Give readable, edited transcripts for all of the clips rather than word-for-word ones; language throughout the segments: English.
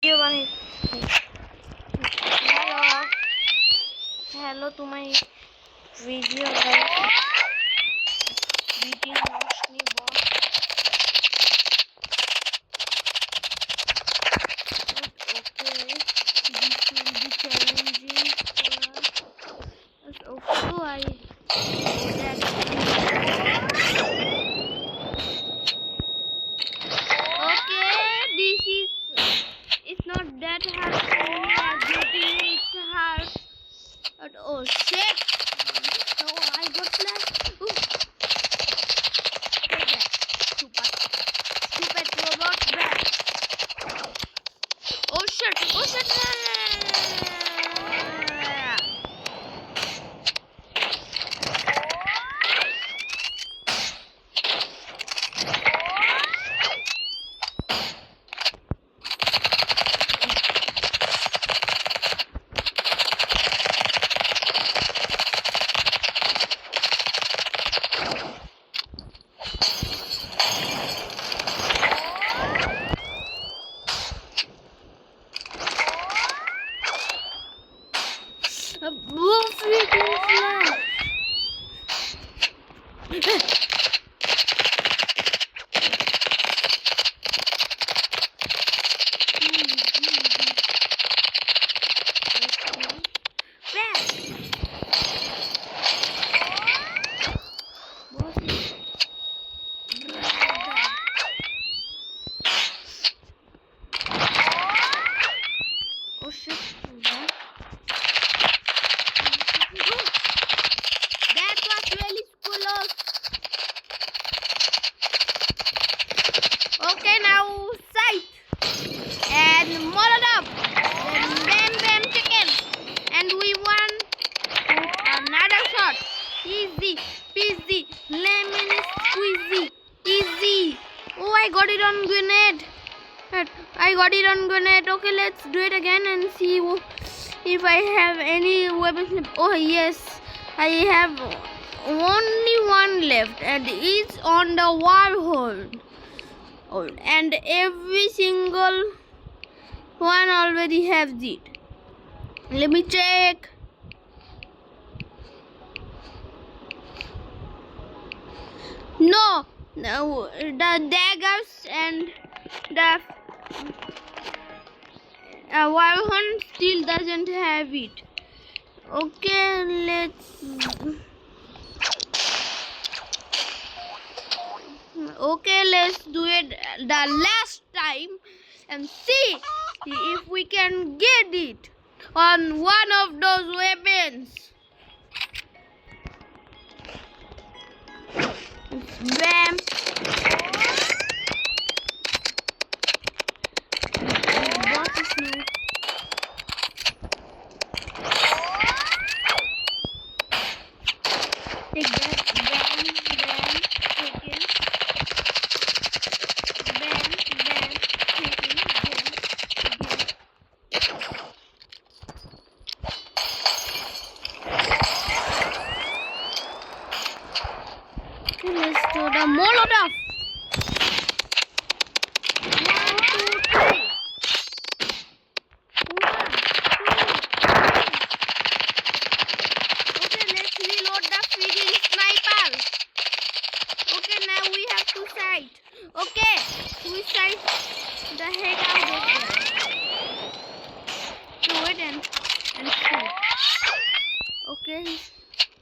Giovanni. Hello to my video guys. Beating Roshni boss. Okay, this will be challenging for us. Also, I that. Okay, this is. It's not that hard for me as you think it's hard. But oh shit! So I got flashed. Take that, stupid robot back. Oh shit! Oh shit! Oh shit. That was really close. Okay, now sight and molotov. Then bam chicken. And we won another shot. Easy peasy lemon squeezy. Easy. Oh, I got it on grenade. Okay, let's do it again and see if I have any weapons left. Oh yes, I have only one left, and it's on the warhol. Oh, and every single one already has it. Let me check. No, the daggers and the warhol still doesn't have it. Okay, let's do it the last time and see if we can get it on one of those weapons. Bam. What is new? Take that. Bam, take it. Bam, take it. Okay, let's do the molotov. 1, 2, 3. Okay, let's reload the freaking sniper. Okay, now we have to sight. Okay, we sight the head out of there. Do it and shoot. Okay,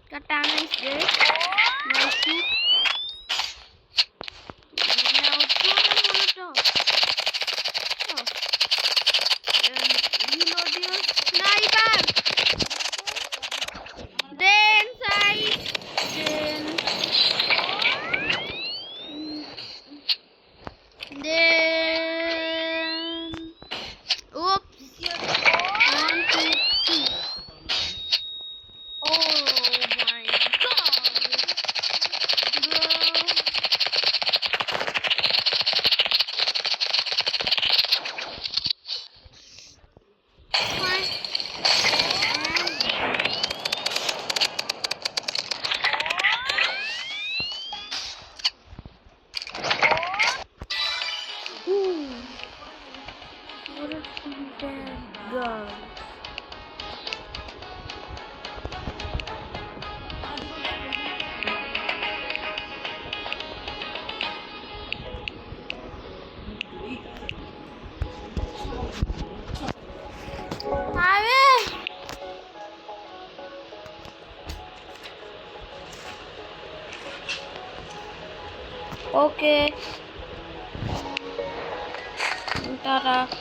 katana is dead. Now shoot. Now throw the molotov. Oh. Reload your sniper. Then sight. Then oops. 1, 2, 3. Oh my god. Girl. Okay. Tara.